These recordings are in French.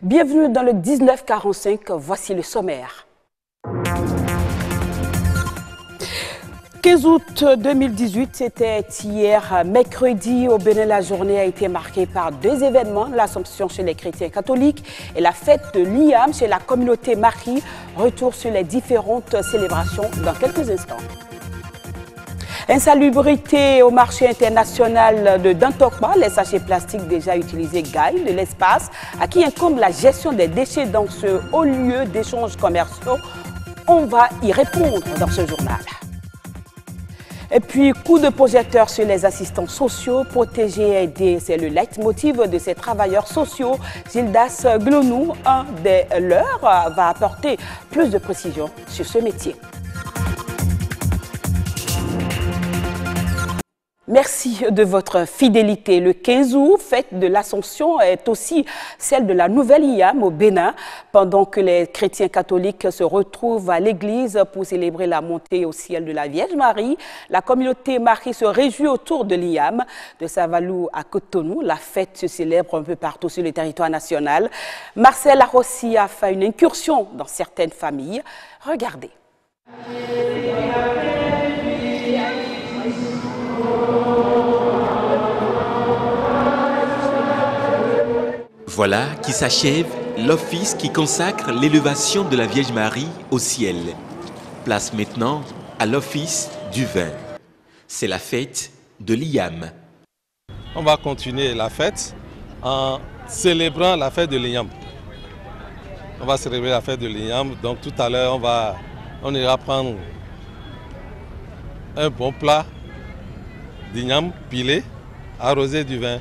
Bienvenue dans le 1945, voici le sommaire. 15 août 2018, c'était hier mercredi. Au Bénin, la journée a été marquée par deux événements, l'Assomption chez les chrétiens catholiques et la fête de l'IAM chez la communauté Marie. Retour sur les différentes célébrations dans quelques instants. Insalubrité au marché international de Dantokba, les sachets plastiques déjà utilisés gagnent de l'espace, à qui incombe la gestion des déchets dans ce haut lieu d'échanges commerciaux. On va y répondre dans ce journal. Et puis, coup de projecteur sur les assistants sociaux, protéger et aider, c'est le leitmotiv de ces travailleurs sociaux. Gildas Glonou, un des leurs, va apporter plus de précisions sur ce métier. Merci de votre fidélité. Le 15 août, fête de l'Assomption, est aussi celle de la nouvelle IAM au Bénin. Pendant que les chrétiens catholiques se retrouvent à l'église pour célébrer la montée au ciel de la Vierge Marie, la communauté Marie se réjouit autour de l'IAM. De Savalou à Cotonou, la fête se célèbre un peu partout sur le territoire national. Marcel Arossi a fait une incursion dans certaines familles. Regardez. Voilà qui s'achève l'office qui consacre l'élévation de la Vierge Marie au ciel. Place maintenant à l'office du vin. C'est la fête de l'IAM. On va continuer la fête en célébrant la fête de l'IAM. On va célébrer la fête de l'IAM. Donc tout à l'heure, on ira prendre un bon plat d'igname pilé, arrosé du vin.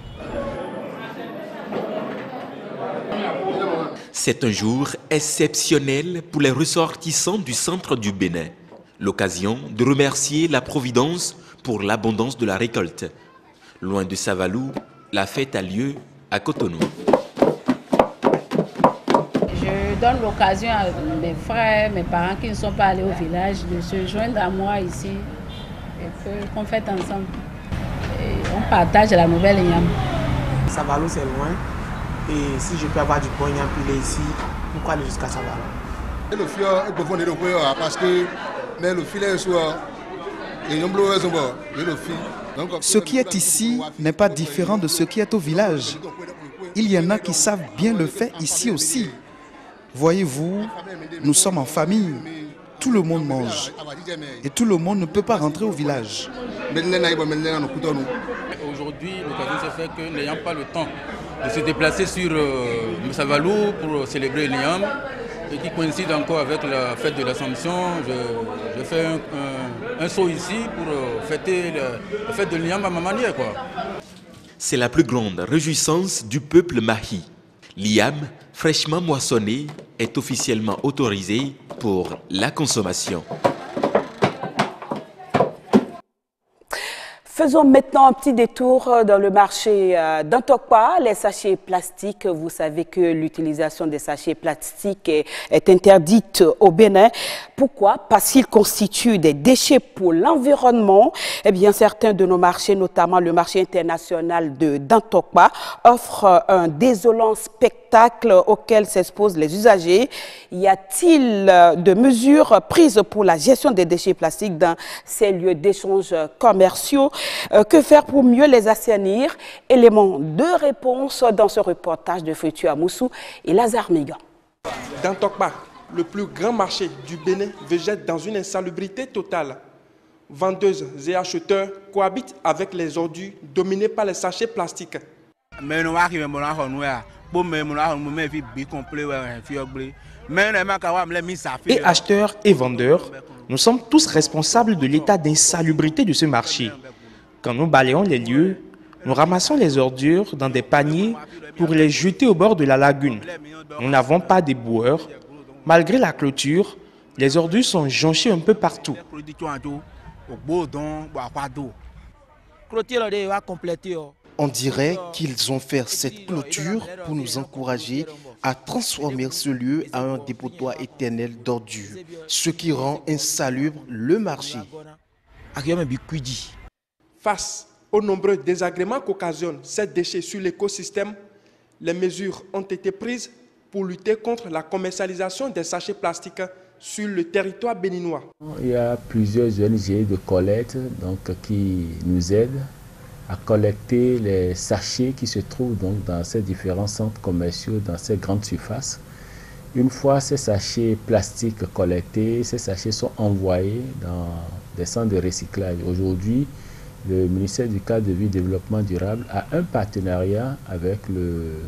C'est un jour exceptionnel pour les ressortissants du centre du Bénin. L'occasion de remercier la Providence pour l'abondance de la récolte. Loin de Savalou, la fête a lieu à Cotonou. Je donne l'occasion à mes frères, mes parents qui ne sont pas allés au village de se joindre à moi ici et qu'on fête ensemble. Et on partage la nouvelle IAM. Savalou, c'est loin. Et si je peux avoir du bon igname pilé ici, pourquoi aller jusqu'à Savalou? Le fior est profond de parce que le filet est soir. Ce qui est ici n'est pas différent de ce qui est au village. Il y en a qui savent bien le faire ici aussi. Voyez-vous, nous sommes en famille. Tout le monde mange. Et tout le monde ne peut pas rentrer au village. Aujourd'hui, l'occasion s'est faite que n'ayant pas le temps de se déplacer sur Savalou pour célébrer l'IAM et qui coïncide encore avec la fête de l'Assomption, je fais un saut ici pour fêter la fête de l'IAM à ma manière. C'est la plus grande réjouissance du peuple mahi. L'IAM, fraîchement moissonné, est officiellement autorisé pour la consommation. Faisons maintenant un petit détour dans le marché d'Antokpa. Les sachets plastiques, vous savez que l'utilisation des sachets plastiques est interdite au Bénin. Pourquoi? Parce qu'ils constituent des déchets pour l'environnement. Eh bien, certains de nos marchés, notamment le marché international d'Antokpa, offrent un désolant spectacle auquel s'exposent les usagers. Y a-t-il de mesures prises pour la gestion des déchets plastiques dans ces lieux d'échange commerciaux? Que faire pour mieux les assainir? Élément de réponse dans ce reportage de Fritu Amoussou et Lazare Migan. Dans Tokba, le plus grand marché du Bénin végète dans une insalubrité totale. Vendeuses et acheteurs cohabitent avec les ordures dominées par les sachets plastiques. Et acheteurs et vendeurs, nous sommes tous responsables de l'état d'insalubrité de ce marché. Quand nous balayons les lieux, nous ramassons les ordures dans des paniers pour les jeter au bord de la lagune. Nous n'avons pas d'éboueurs. Malgré la clôture, les ordures sont jonchées un peu partout. On dirait qu'ils ont fait cette clôture pour nous encourager à transformer ce lieu en un dépotoir éternel d'ordures, ce qui rend insalubre le marché. Face aux nombreux désagréments qu'occasionnent ces déchets sur l'écosystème, les mesures ont été prises pour lutter contre la commercialisation des sachets plastiques sur le territoire béninois. Il y a plusieurs ONG de collecte qui nous aident à collecter les sachets qui se trouvent dans ces différents centres commerciaux, dans ces grandes surfaces. Une fois ces sachets plastiques collectés, ces sachets sont envoyés dans des centres de recyclage. Aujourd'hui, le ministère du Cadre de Vie et Développement Durable a un partenariat avec le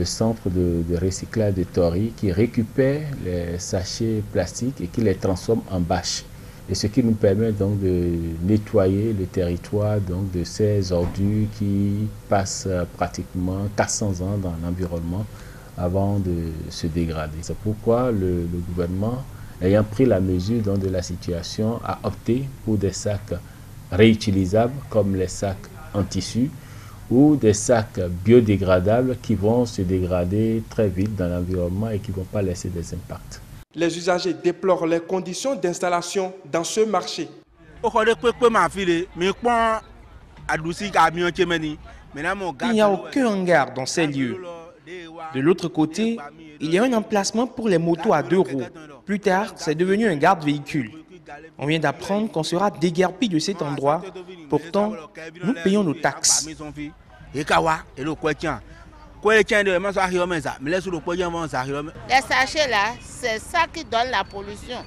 centre de recyclage de Tori qui récupère les sachets plastiques et qui les transforme en bâches. Et ce qui nous permet donc de nettoyer le territoire de ces ordures qui passent pratiquement 400 ans dans l'environnement avant de se dégrader. C'est pourquoi le gouvernement, ayant pris la mesure de la situation, a opté pour des sacs réutilisables comme les sacs en tissu ou des sacs biodégradables qui vont se dégrader très vite dans l'environnement et qui ne vont pas laisser des impacts. Les usagers déplorent les conditions d'installation dans ce marché. Il n'y a aucun hangar dans ces lieux. De l'autre côté, il y a un emplacement pour les motos à 2 roues. Plus tard, c'est devenu un garde-véhicule. On vient d'apprendre qu'on sera déguerpi de cet endroit. Pourtant, nous payons nos taxes. Les sachets là, c'est ça qui donne la pollution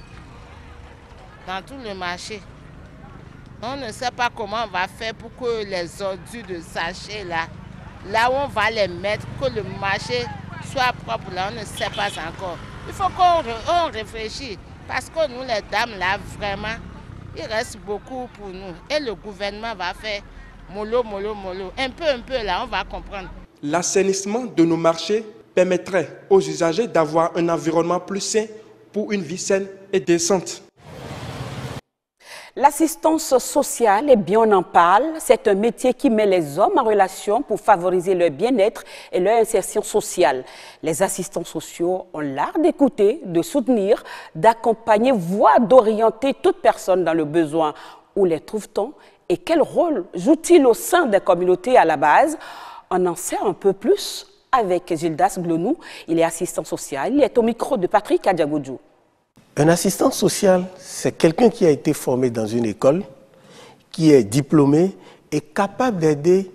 dans tout le marché. On ne sait pas comment on va faire pour que les ordures de sachets là où on va les mettre, que le marché soit propre là, on ne sait pas encore. Il faut qu'on réfléchisse parce que nous les dames là, vraiment, il reste beaucoup pour nous. Et le gouvernement va faire mollo. Un peu là, on va comprendre. L'assainissement de nos marchés permettrait aux usagers d'avoir un environnement plus sain pour une vie saine et décente. L'assistance sociale, eh bien on en parle, c'est un métier qui met les hommes en relation pour favoriser leur bien-être et leur insertion sociale. Les assistants sociaux ont l'art d'écouter, de soutenir, d'accompagner, voire d'orienter toute personne dans le besoin. Où les trouve-t-on et quel rôle joue-t-il au sein des communautés à la base? On en sait un peu plus avec Gildas Glonou. Il est assistant social, il est au micro de Patrick Adjagoudjou. Un assistant social, c'est quelqu'un qui a été formé dans une école, qui est diplômé et capable d'aider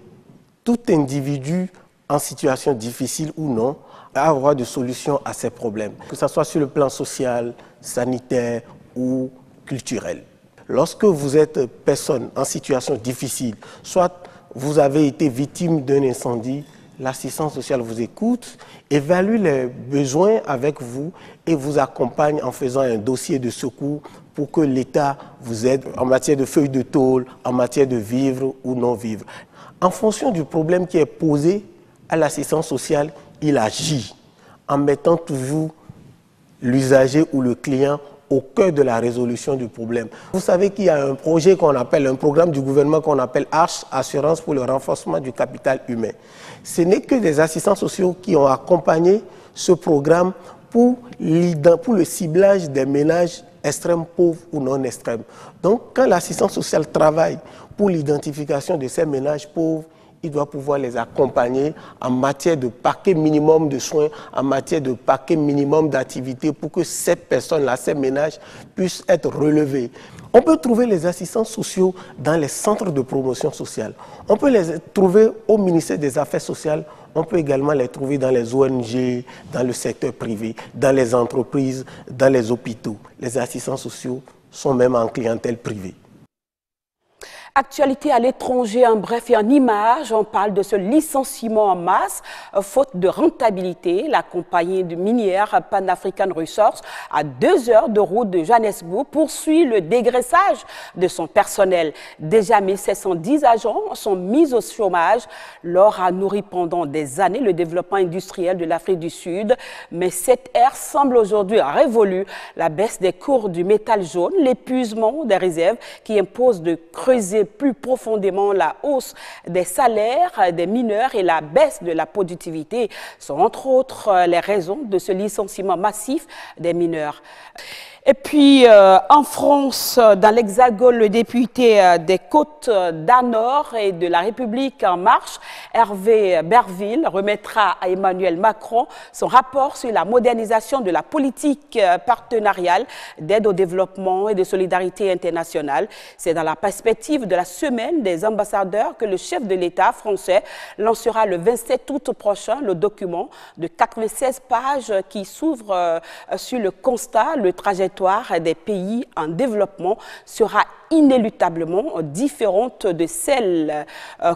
tout individu en situation difficile ou non à avoir des solutions à ses problèmes, que ce soit sur le plan social, sanitaire ou culturel. Lorsque vous êtes personne en situation difficile, soit vous avez été victime d'un incendie, l'assistance sociale vous écoute, évalue les besoins avec vous et vous accompagne en faisant un dossier de secours pour que l'État vous aide en matière de feuilles de tôle, en matière de vivre ou non vivre. En fonction du problème qui est posé à l'assistance sociale, il agit en mettant toujours l'usager ou le client au cœur de la résolution du problème. Vous savez qu'il y a un projet qu'on appelle, un programme du gouvernement qu'on appelle ARCH, Assurance pour le renforcement du capital humain. Ce n'est que des assistants sociaux qui ont accompagné ce programme pour le ciblage des ménages extrêmes pauvres ou non extrêmes. Donc, quand l'assistant social travaille pour l'identification de ces ménages pauvres, il doit pouvoir les accompagner en matière de paquet minimum de soins, en matière de paquet minimum d'activités pour que ces personnes-là, ces ménages, puissent être relevés. On peut trouver les assistants sociaux dans les centres de promotion sociale. On peut les trouver au ministère des Affaires sociales. On peut également les trouver dans les ONG, dans le secteur privé, dans les entreprises, dans les hôpitaux. Les assistants sociaux sont même en clientèle privée. Actualité à l'étranger, en bref et en images, on parle de ce licenciement en masse, faute de rentabilité. La compagnie de minière Pan-African Resources, à 2 heures de route de Johannesburg, poursuit le dégraissage de son personnel. Déjà 1710 agents sont mis au chômage. L'or a nourri pendant des années le développement industriel de l'Afrique du Sud, mais cette ère semble aujourd'hui révolue. La baisse des cours du métal jaune, l'épuisement des réserves qui impose de creuser plus profondément la hausse des salaires des mineurs et la baisse de la productivité sont entre autres les raisons de ce licenciement massif des mineurs. Et puis, en France, dans l'Hexagone, le député des Côtes d'Arnor et de la République en marche, Hervé Berville, remettra à Emmanuel Macron son rapport sur la modernisation de la politique partenariale d'aide au développement et de solidarité internationale. C'est dans la perspective de la semaine des ambassadeurs que le chef de l'État français lancera le 27 août prochain le document de 96 pages qui s'ouvre sur le constat, le trajectoire des pays en développement sera inéluctablement différente de celle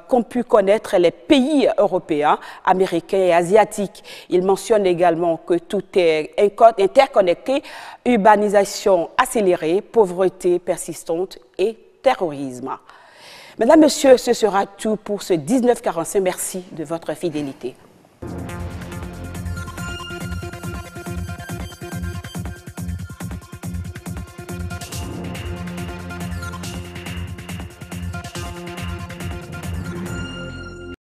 qu'ont pu connaître les pays européens, américains et asiatiques. Il mentionne également que tout est interconnecté, urbanisation accélérée, pauvreté persistante et terrorisme. Mesdames, Messieurs, ce sera tout pour ce 1945. Merci de votre fidélité.